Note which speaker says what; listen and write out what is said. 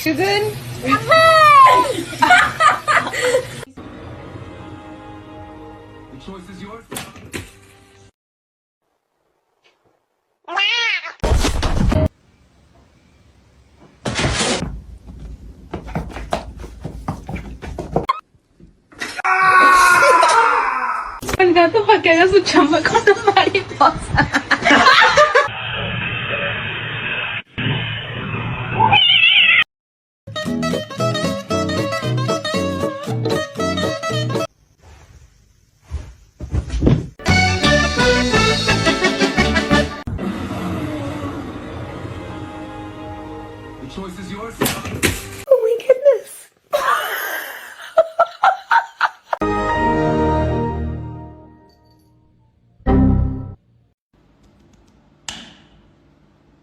Speaker 1: Kitten?
Speaker 2: The choice is yours.
Speaker 1: El gato para que haga su chamba con la mariposa.
Speaker 2: The choice is yours.